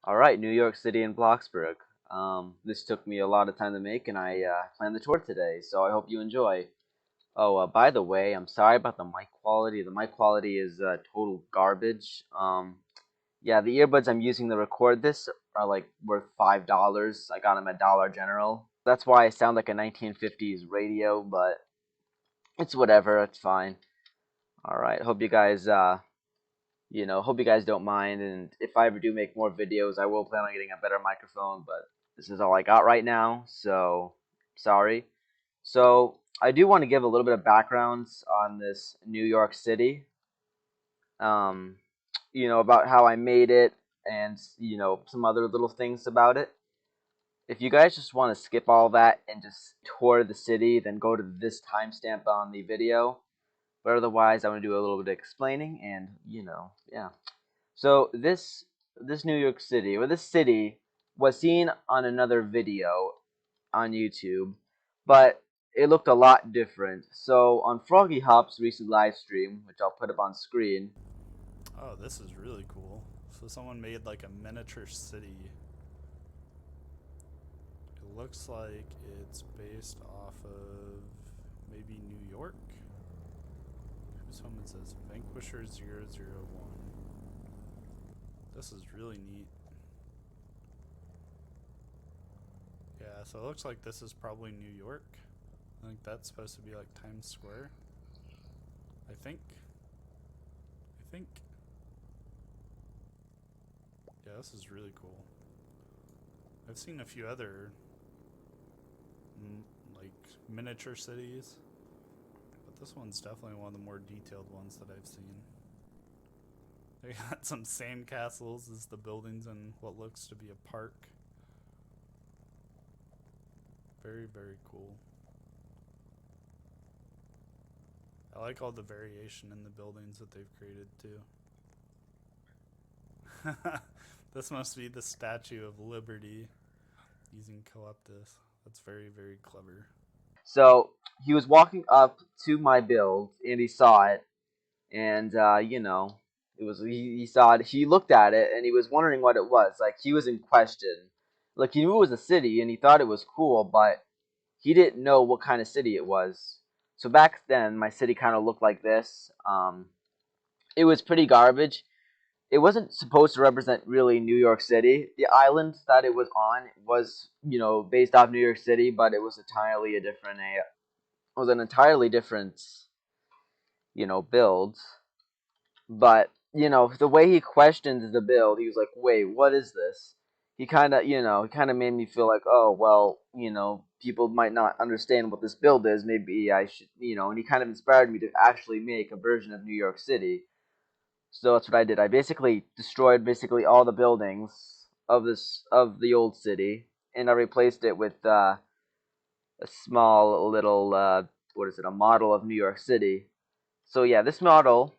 Alright, New York City and Bloxburg. This took me a lot of time to make, and I planned the tour today, so I hope you enjoy. Oh, by the way, I'm sorry about the mic quality. The mic quality is total garbage. Yeah, the earbuds I'm using to record this are like worth $5. I got them at Dollar General. That's why I sound like a 1950s radio, but it's whatever. It's fine. Alright, hope you guys hope you guys don't mind. And if I ever do make more videos, I will plan on getting a better microphone. But this is all I got right now, so sorry. So I do want to give a little bit of background on this New York City. Um, about how I made it, and some other little things about it. If you guys just want to skip all that and just tour the city, then go to this timestamp on the video. But otherwise, I want to do a little bit of explaining, and yeah. So this New York City, or this city, was seen on another video on YouTube, but it looked a lot different. So on Froggy Hop's recent live stream, which I'll put up on screen. Oh, this is really cool. So someone made like a miniature city. It looks like it's based off of maybe New York. Whose home it says Vanquisher 001. This is really neat. Yeah, so it looks like this is probably New York. I think that's supposed to be like Times Square. I think. Yeah, this is really cool. I've seen a few other like miniature cities, but this one's definitely one of the more detailed ones that I've seen. They got some sand castles as the buildings in what looks to be a park. Very, very cool. I like all the variation in the buildings that they've created too. This must be the Statue of Liberty using Coeptus. That's very, very clever. So he was walking up to my build, and he saw it, and it was he saw it. He looked at it, and he was wondering what it was. Like, he was in question. Like, he knew it was a city, and he thought it was cool, but he didn't know what kind of city it was. So back then, my city kind of looked like this. It was pretty garbage. It wasn't supposed to represent really New York City. The island that it was on was, based off New York City, but it was entirely a different was an entirely different, build. But, the way he questioned the build, he was like, "Wait, what is this?" He kind of made me feel like, "Oh, well, people might not understand what this build is. Maybe I should, and he kind of inspired me to actually make a version of New York City. So that's what I did. I basically destroyed basically all the buildings of the old city, and I replaced it with a small little what is it? A model of New York City. So yeah, this model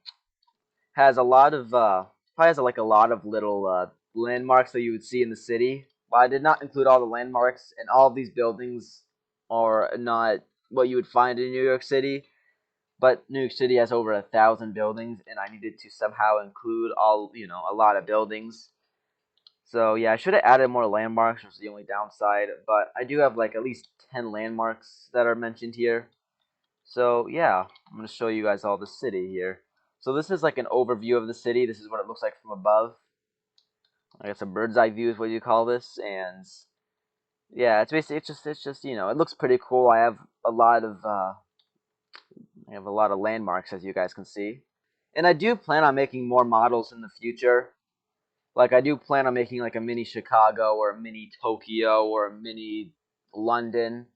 has a lot of probably has like a lot of little landmarks that you would see in the city. But I did not include all the landmarks, and all of these buildings are not what you would find in New York City. But New York City has over 1,000 buildings, and I needed to somehow include a lot of buildings. So yeah, I should have added more landmarks, which is the only downside. But I do have like at least 10 landmarks that are mentioned here. So yeah, I'm gonna show you guys all the city here. So this is like an overview of the city. This is what it looks like from above. I guess a bird's eye view is what you call this, and yeah, it's basically it's just it looks pretty cool. I have a lot of landmarks, as you guys can see. And I do plan on making more models in the future. Like, I do plan on making like a mini Chicago or a mini Tokyo or a mini London.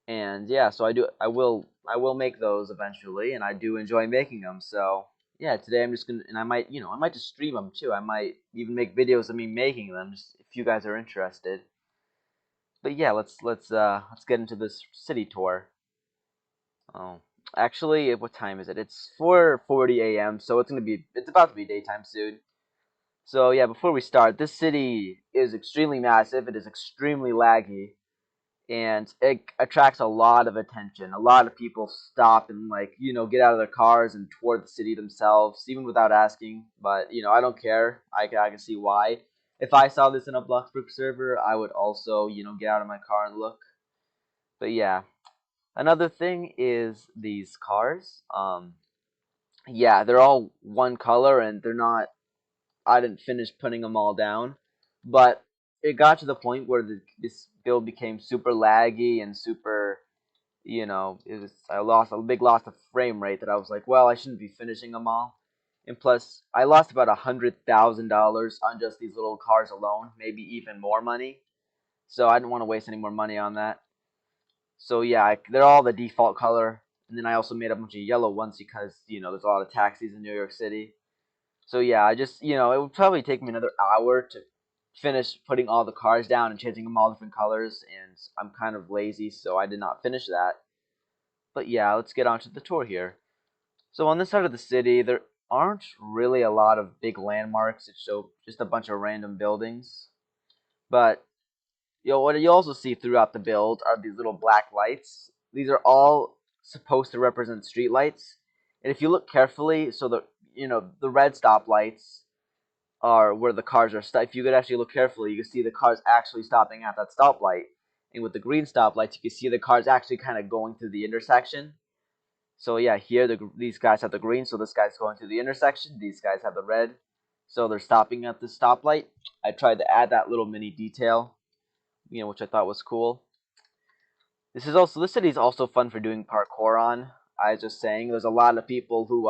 And yeah, so I will make those eventually, and I do enjoy making them. So yeah, today I'm just gonna, and I might just stream them too. I might even make videos of me making them, just if you guys are interested. But yeah, let's get into this city tour. Oh, actually, what time is it? It's 4:40 a.m. So it's about to be daytime soon. So yeah, before we start, this city is extremely massive. It is extremely laggy, and it attracts a lot of attention. A lot of people stop and get out of their cars and tour the city themselves, even without asking. But I don't care. I can see why. If I saw this in a Bloxburg server, I would also, get out of my car and look. But yeah, another thing is these cars. Yeah, they're all one color and they're not. I didn't finish putting them all down, but it got to the point where this build became super laggy and super. I lost a big loss of frame rate that I was like, well, I shouldn't be finishing them all. And plus, I lost about $100,000 on just these little cars alone, maybe even more money. So I didn't want to waste any more money on that. So yeah, they're all the default color. And then I also made a bunch of yellow ones because there's a lot of taxis in New York City. So yeah, I just it would probably take me another hour to finish putting all the cars down and changing them all different colors. And I'm kind of lazy, so I did not finish that. But yeah, let's get on to the tour here. So on this side of the city, there aren't really a lot of big landmarks. It's just a bunch of random buildings. But what you also see throughout the build are these little black lights. These are all supposed to represent street lights. And if you look carefully, so the red stoplights are where the cars are stopped. If you could actually look carefully, you can see the cars actually stopping at that stoplight. And with the green stoplights, you can see the cars actually kind of going through the intersection. So yeah, here these guys have the green, so this guy's going through the intersection. These guys have the red, so they're stopping at the stoplight. I tried to add that little mini detail, which I thought was cool. This city is also fun for doing parkour on. I was just saying, there's a lot of people who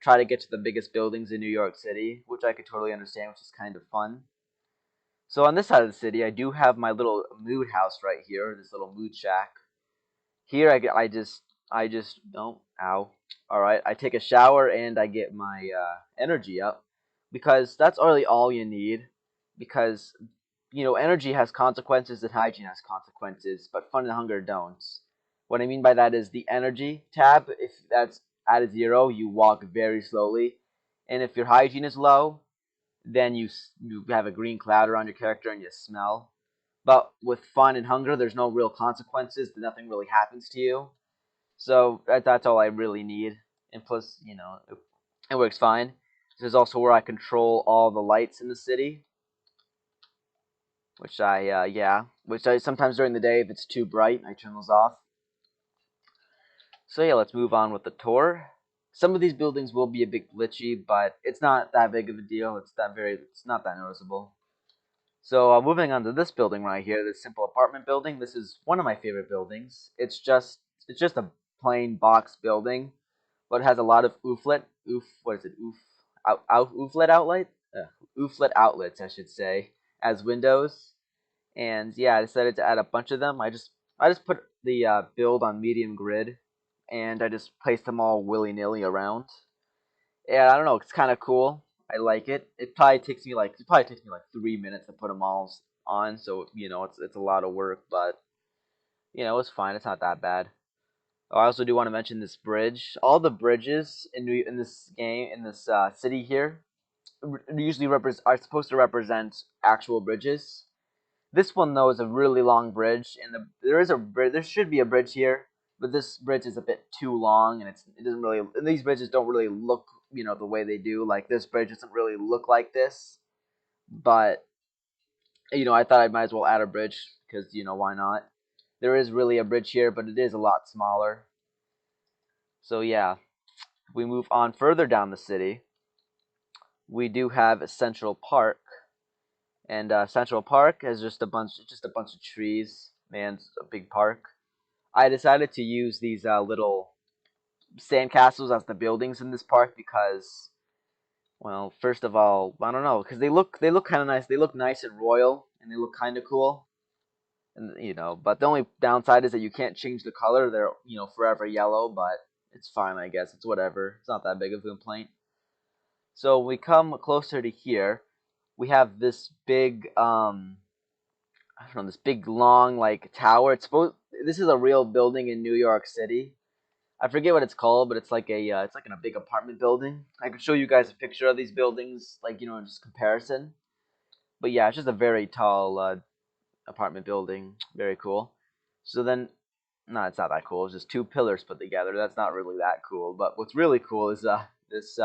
try to get to the biggest buildings in New York City, which I could totally understand, which is kind of fun. So on this side of the city, I do have my little mood house right here, this little mood shack. Here I just no ow. All right, I take a shower and I get my energy up because that's really all you need. Because energy has consequences and hygiene has consequences, but fun and hunger don't. What I mean by that is the energy tab. If that's at a zero, you walk very slowly, and if your hygiene is low, then you have a green cloud around your character and you smell. But with fun and hunger, there's no real consequences. Nothing really happens to you. So that's all I really need. And plus, it works fine. This is also where I control all the lights in the city, which I sometimes during the day if it's too bright, I turn those off. So yeah, let's move on with the tour. Some of these buildings will be a bit glitchy, but it's not that big of a deal. It's not that noticeable. So moving on to this building right here, this simple apartment building. This is one of my favorite buildings. It's just a plain box building, but it has a lot of what is it? Ooflet outlet, ooflet outlets, I should say, as windows. And yeah, I decided to add a bunch of them. I just put the build on medium grid, and I just placed them all willy nilly around. Yeah, I don't know. It's kind of cool. I like it. It probably takes me like 3 minutes to put them all on. So it's a lot of work, but it's fine. It's not that bad. Oh, I also do want to mention this bridge. All the bridges in this game in this city here usually are supposed to represent actual bridges. This one though is a really long bridge, and there should be a bridge here, but this bridge is a bit too long, and it doesn't really. And these bridges don't really look the way they do. Like this bridge doesn't really look like this, but I thought I might as well add a bridge because why not? There is really a bridge here, but it is a lot smaller. So yeah, if we move on further down the city, we do have Central Park, and Central Park is just a bunch of trees. Man, it's a big park. I decided to use these little sandcastles as the buildings in this park because, well, first of all, I don't know, because they look kind of nice. They look nice and royal, and they look kind of cool. And but the only downside is that you can't change the color. They're forever yellow, but it's fine, I guess. It's whatever. It's not that big of a complaint. So we come closer to here. We have this big I don't know, this big long like tower. This is a real building in New York City. I forget what it's called, but it's like in a big apartment building. I could show you guys a picture of these buildings, like in just comparison. But yeah, it's just a very tall apartment building. Very cool. So then, no, it's not that cool. It's just two pillars put together. That's not really that cool. But what's really cool is this.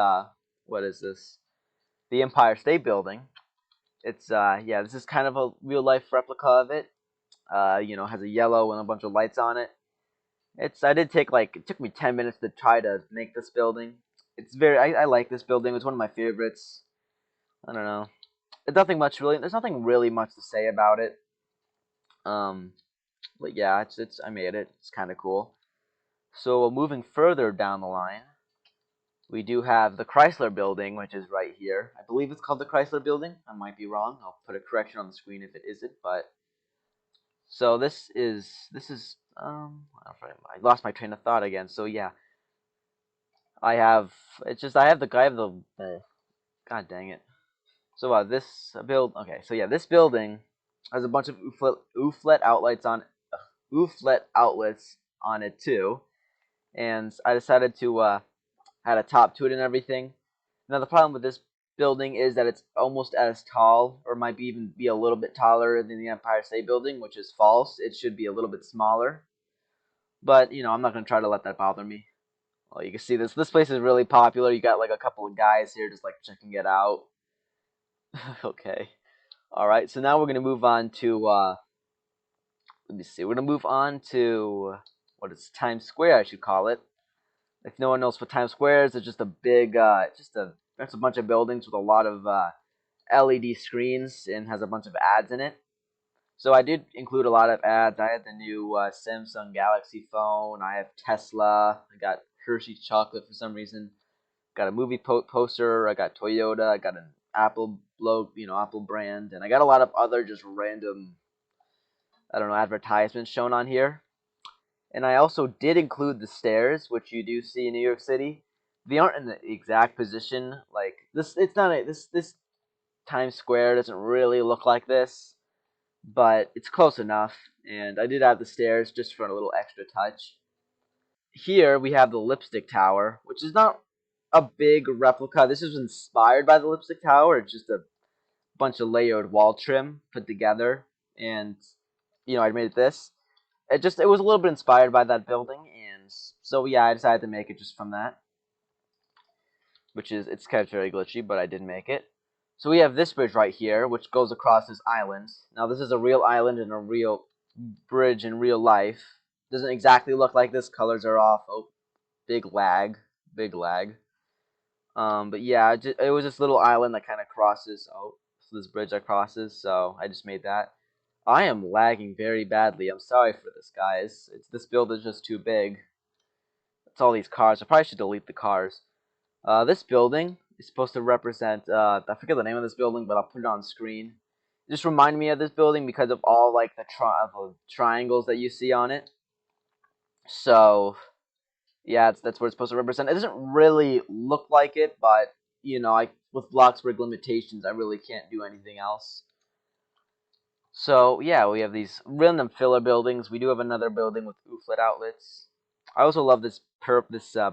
What is this? The Empire State Building. It's yeah, this is kind of a real life replica of it. Has a yellow and a bunch of lights on it. I did take like it took me 10 minutes to try to make this building. I like this building. It's one of my favorites. I don't know. There's nothing really much to say about it. Um, but yeah, it's I made it. It's kind of cool. So moving further down the line, we do have the Chrysler Building, which is right here. I believe it's called the Chrysler Building. I might be wrong. I'll put a correction on the screen if it isn't. But so I lost my train of thought again. So yeah, I have I have the God dang it. So this build okay. So yeah, this building has a bunch of ooflet outlets on it too, and I decided to add a top to it and everything. Now the problem with this building is that it's almost as tall, or might be even be a little bit taller than the Empire State Building, which is false. It should be a little bit smaller, but I'm not gonna try to let that bother me. Well, you can see this place is really popular. You got like a couple of guys here just like checking it out. Okay. All right. So now we're gonna move on to let me see. We're gonna move on to what is Times Square, I should call it. If no one knows what Times Square is, it's just a big, there's a bunch of buildings with a lot of LED screens and has a bunch of ads in it. So I did include a lot of ads. I had the new Samsung Galaxy phone. I have Tesla. I got Hershey's chocolate for some reason. Got a movie poster. I got Toyota. I got an Apple brand, and I got a lot of other just random, I don't know, advertisements shown on here. And I also did include the stairs, which you do see in New York City. They aren't in the exact position like this. It's not a, this Times Square doesn't really look like this, but it's close enough. And I did add the stairs just for a little extra touch. Here we have the Lipstick Tower, which is not a big replica. This is inspired by the Lipstick Tower. It's just a bunch of layered wall trim put together, and I made this. It was a little bit inspired by that building, and so yeah, I decided to make it just from that, which is it's kind of very glitchy, but I did make it. So we have this bridge right here, which goes across this island. Now this is a real island and a real bridge in real life. Doesn't exactly look like this. Colors are off. Oh, big lag, big lag. But yeah, it was this little island that kind of crosses. Oh, so this bridge that crosses. So I just made that. I am lagging very badly. I'm sorry for this, guys. This build is just too big. It's all these cars. I probably should delete the cars. This building is supposed to represent. I forget the name of this building, but I'll put it on screen. It just remind me of this building because of all like the triangles that you see on it. So yeah, that's what it's supposed to represent. It doesn't really look like it, but with Bloxburg limitations, I really can't do anything else. So yeah, we have these random filler buildings. We do have another building with ooflet outlets. I also love this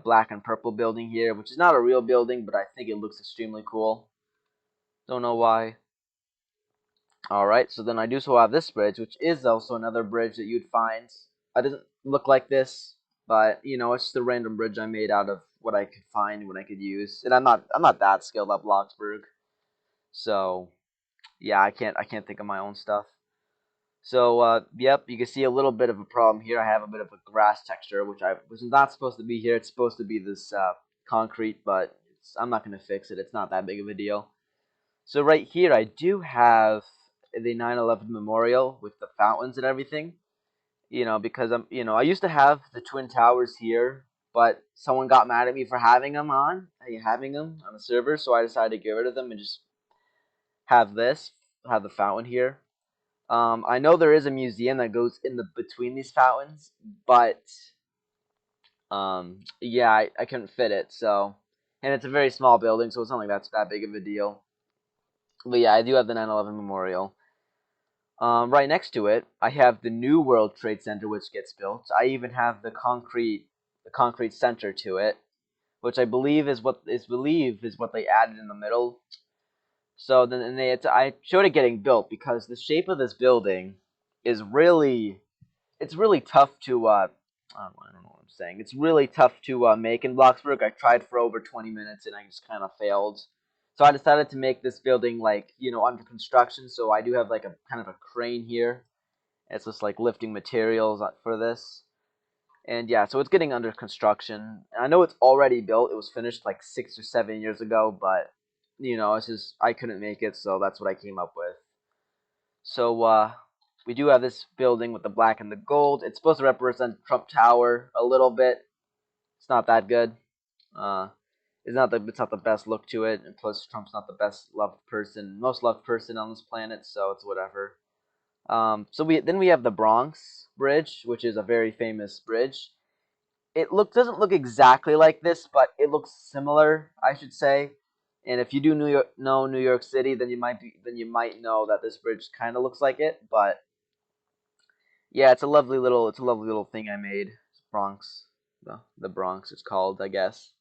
black and purple building here, which is not a real building, but I think it looks extremely cool. Don't know why. All right, so then I do also have this bridge, which is also another bridge that you'd find. It doesn't look like this, but it's just a random bridge I made out of what I could find, what I could use. And I'm not that skilled at Bloxburg, so yeah, I can't think of my own stuff. So, yep, you can see a little bit of a problem here. I have a bit of a grass texture, which I was not supposed to be here. It's supposed to be this concrete, but I'm not going to fix it. It's not that big of a deal. So right here, I do have the 9/11 memorial with the fountains and everything. Because I used to have the Twin Towers here, but someone got mad at me for having them on the server, so I decided to get rid of them and just have have the fountain here. I know there is a museum that goes in the between these fountains, but yeah, I couldn't fit it. So, and it's a very small building, so it's not like that's that big of a deal. But yeah, I do have the 9/11 memorial. Right next to it, I have the new World Trade Center, which gets built. I even have the concrete center to it, which I believe is what they added in the middle. So then I showed it getting built because the shape of this building is it's really tough to I don't know what I'm saying. It's really tough to make in Bloxburg. I tried for over 20 minutes and I just kind of failed. So I decided to make this building like, under construction. So I do have like a kind of a crane here. It's just like lifting materials for this. And yeah, so it's getting under construction. I know it's already built. It was finished like 6 or 7 years ago, but it's just I couldn't make it, so that's what I came up with. So we do have this building with the black and the gold. It's supposed to represent Trump Tower a little bit. It's not that good. Uh, it's not the best look to it, and plus Trump's not the most loved person on this planet, so it's whatever. So we have the Bronx Bridge, which is a very famous bridge. It doesn't look exactly like this, but it looks similar, I should say. And if you do know New York City, then you might know that this bridge kind of looks like it. But yeah, it's a lovely little thing I made. Bronx, the Bronx, it's called, I guess.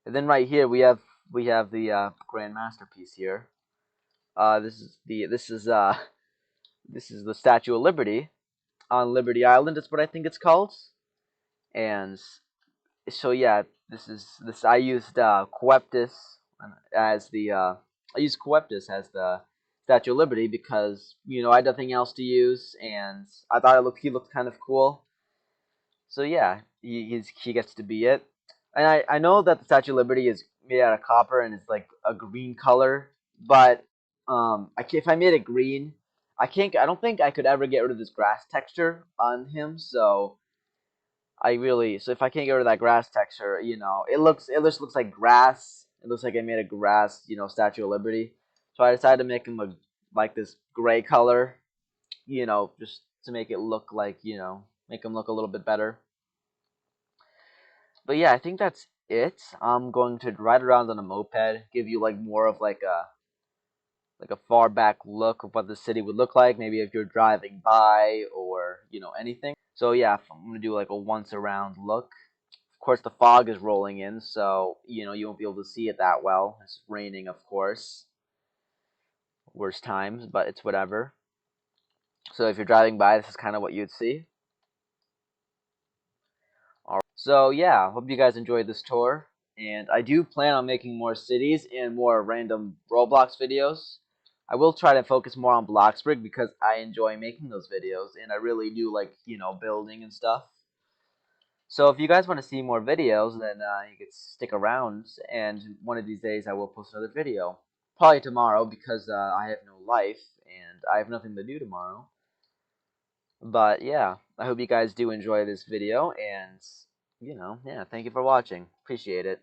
And then right here we have the grand masterpiece here. This is the Statue of Liberty on Liberty Island. Is what I think it's called. And so yeah, this. As the I used Coeptus as the Statue of Liberty because I had nothing else to use, and I thought he looked kind of cool. So yeah, he gets to be it. And I know that the Statue of Liberty is made out of copper and it's like a green color, but if I made it green, I don't think I could ever get rid of this grass texture on him. So if I can't get rid of that grass texture, it just looks like grass. It looks like I made a grass, Statue of Liberty. So I decided to make him like this gray color, just to make it look like, make him look a little bit better. But yeah, I think that's it. I'm going to ride around on a moped, give you like more of like a far back look of what the city would look like, maybe if you're driving by or anything. So yeah, I'm gonna do like a once around look. Of course, the fog is rolling in, so you won't be able to see it that well. It's raining, of course. Worst times, but it's whatever. So if you're driving by, this is kind of what you'd see. All right. So yeah, hope you guys enjoyed this tour, and I do plan on making more cities and more random Roblox videos. I will try to focus more on Bloxburg because I enjoy making those videos, and I really do like building and stuff. So if you guys want to see more videos, then you can stick around, and one of these days I will post another video. Probably tomorrow because I have no life and I have nothing to do tomorrow. But yeah, I hope you guys do enjoy this video, and yeah, thank you for watching. Appreciate it.